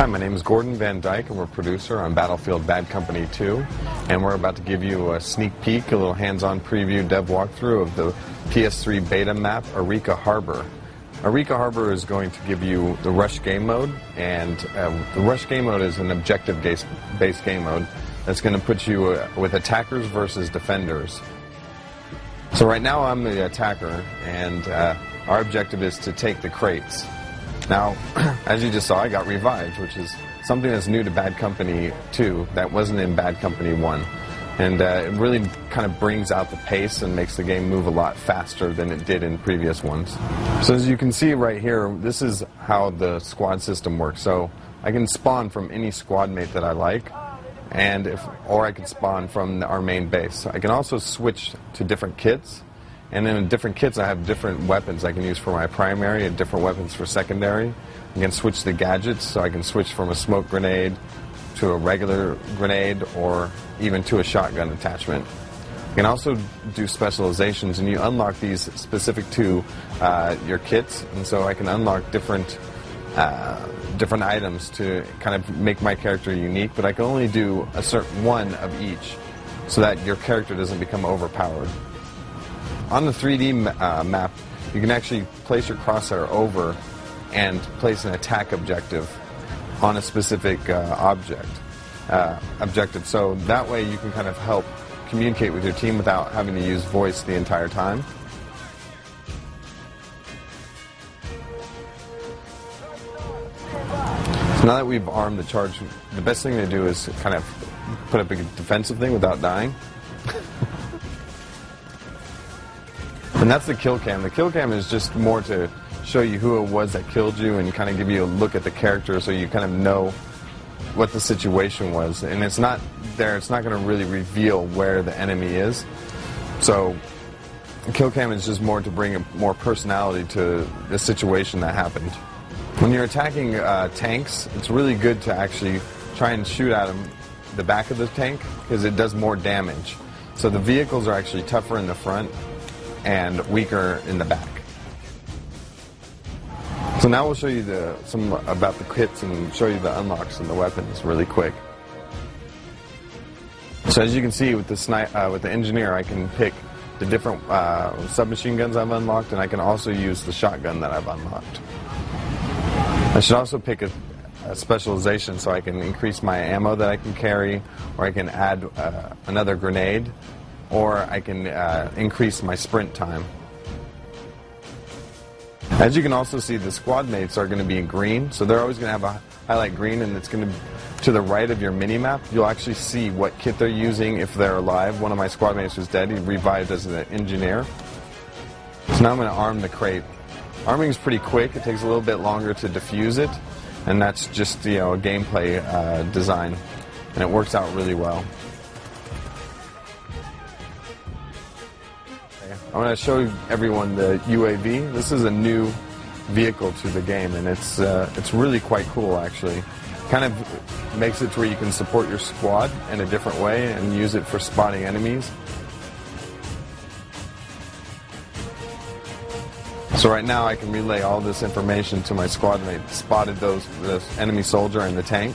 Hi, my name is Gordon Van Dyke. I'm a producer on Battlefield Bad Company 2, and we're about to give you a sneak peek, a little hands-on preview dev walkthrough of the PS3 beta map, Eureka Harbor. Eureka Harbor is going to give you the Rush game mode, and the Rush game mode is an objective-based game mode that's going to put you with attackers versus defenders. So right now I'm the attacker, and our objective is to take the crates. Now, as you just saw, I got revived, which is something that's new to Bad Company 2 that wasn't in Bad Company 1. And it really kind of brings out the pace and makes the game move a lot faster than it did in previous ones. So as you can see right here, this is how the squad system works. So I can spawn from any squad mate that I like, or I can spawn from our main base. I can also switch to different kits. And in different kits, I have different weapons I can use for my primary and different weapons for secondary. I can switch the gadgets, so I can switch from a smoke grenade to a regular grenade or even to a shotgun attachment. You can also do specializations, and you unlock these specific to your kits. And so I can unlock different items to kind of make my character unique, but I can only do a certain one of each so that your character doesn't become overpowered. On the 3D map, you can actually place your crosshair over and place an attack objective on a specific objective. So that way you can kind of help communicate with your team without having to use voice the entire time. So now that we've armed the charge, the best thing to do is kind of put up a defensive thing without dying. And that's the kill cam. The kill cam is just more to show you who it was that killed you and kind of give you a look at the character so you kind of know what the situation was. And it's not there, it's not going to really reveal where the enemy is. So the kill cam is just more to bring more personality to the situation that happened. When you're attacking tanks, it's really good to actually try and shoot at them the back of the tank because it does more damage. So the vehicles are actually tougher in the front and weaker in the back. So now we'll show you some about the kits and show you the unlocks and the weapons really quick. So as you can see with the engineer, I can pick the different submachine guns I've unlocked, and I can also use the shotgun that I've unlocked. I should also pick a specialization so I can increase my ammo that I can carry, or I can add another grenade, or I can increase my sprint time. As you can also see, the squad mates are going to be in green, so they're always going to have a highlight green, and it's going to the right of your mini-map. You'll actually see what kit they're using if they're alive. One of my squad mates was dead. He revived as an engineer. So now I'm going to arm the crate. Arming is pretty quick. It takes a little bit longer to defuse it, and that's just, a gameplay design, and it works out really well. I'm going to show everyone the UAV. This is a new vehicle to the game, and it's really quite cool, actually. Kind of makes it to where you can support your squad in a different way and use it for spotting enemies. So right now I can relay all this information to my squad mate. Spotted this enemy soldier in the tank.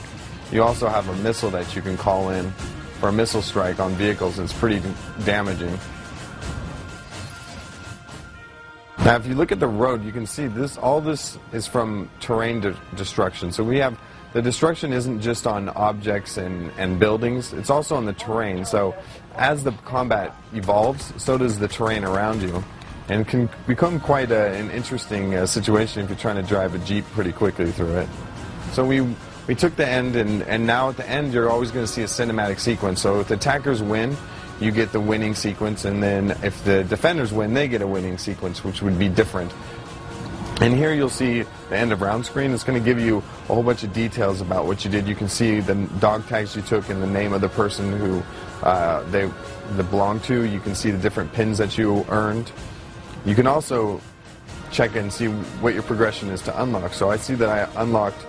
You also have a missile that you can call in for a missile strike on vehicles. It's pretty damaging. Now, if you look at the road, you can see all this is from terrain destruction. So we have, the destruction isn't just on objects and buildings, it's also on the terrain. So as the combat evolves, so does the terrain around you. And it can become quite an interesting situation if you're trying to drive a Jeep pretty quickly through it. So we took the end, and now at the end you're always going to see a cinematic sequence. So if the attackers win, you get the winning sequence, and then if the defenders win, they get a winning sequence, which would be different. And here you'll see the end of round screen. It's going to give you a whole bunch of details about what you did. You can see the dog tags you took and the name of the person who they belong to. You can see the different pins that you earned. You can also check and see what your progression is to unlock. So I see that I unlocked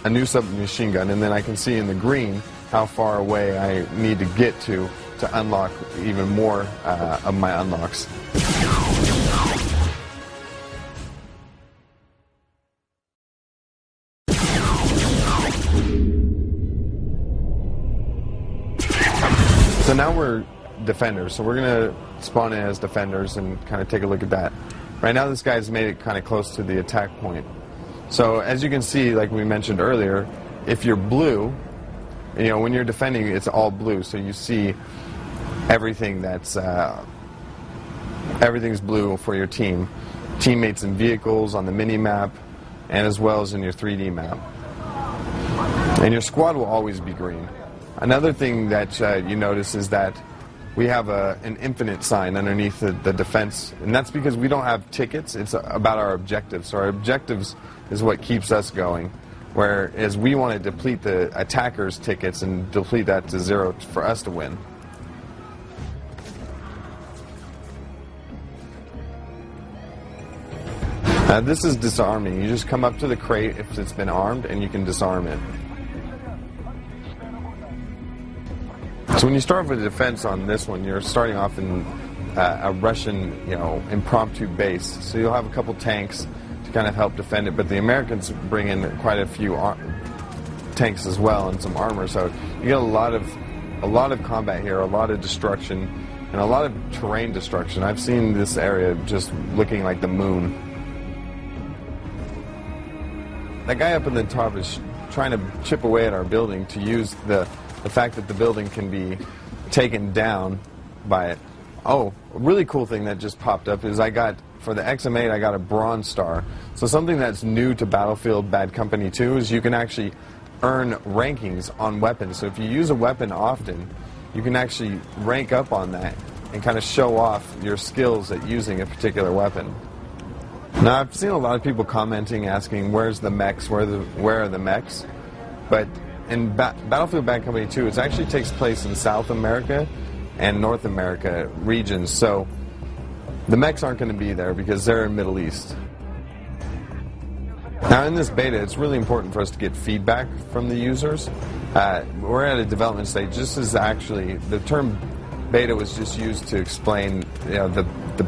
a new submachine gun, and then I can see in the green how far away I need to get to unlock even more of my unlocks. So now we're defenders, so we're going to spawn in as defenders and kind of take a look at that. Right now this guy's made it kind of close to the attack point. So as you can see, like we mentioned earlier, if you're blue, you know, when you're defending, it's all blue, so you see everything that's everything's blue for your team, teammates and vehicles on the mini map, and as well as in your 3D map. And your squad will always be green. Another thing that you notice is that we have an infinite sign underneath the defense, and that's because we don't have tickets. It's about our objectives. So our objectives is what keeps us going, whereas we want to deplete the attackers' tickets and deplete that to 0 for us to win. This is disarming. You just come up to the crate if it's been armed, and you can disarm it. So when you start with a defense on this one, you're starting off in a Russian, impromptu base. So you'll have a couple tanks to kind of help defend it, but the Americans bring in quite a few tanks as well and some armor. So you get a lot of combat here, a lot of destruction, and a lot of terrain destruction. I've seen this area just looking like the moon. That guy up in the top is trying to chip away at our building to use the fact that the building can be taken down by it. Oh, a really cool thing that just popped up is for the XM8, I got a bronze star. So something that's new to Battlefield Bad Company 2 is you can actually earn rankings on weapons. So if you use a weapon often, you can actually rank up on that and kind of show off your skills at using a particular weapon. Now, I've seen a lot of people commenting, asking, where's the mechs, where are the mechs? But in Battlefield Bad Company 2, it actually takes place in South America and North America regions, so the mechs aren't going to be there because they're in Middle East. Now, in this beta, it's really important for us to get feedback from the users. We're at a development stage. This is actually, the term beta was just used to explain the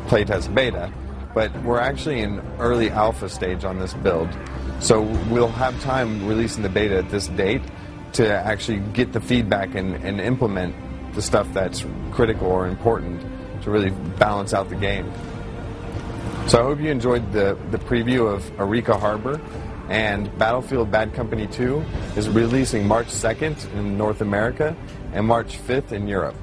playtest beta, but we're actually in early alpha stage on this build. So we'll have time releasing the beta at this date to actually get the feedback and implement the stuff that's critical or important to really balance out the game. So I hope you enjoyed the preview of Arica Harbor, and Battlefield Bad Company 2 is releasing March 2nd in North America and March 5th in Europe.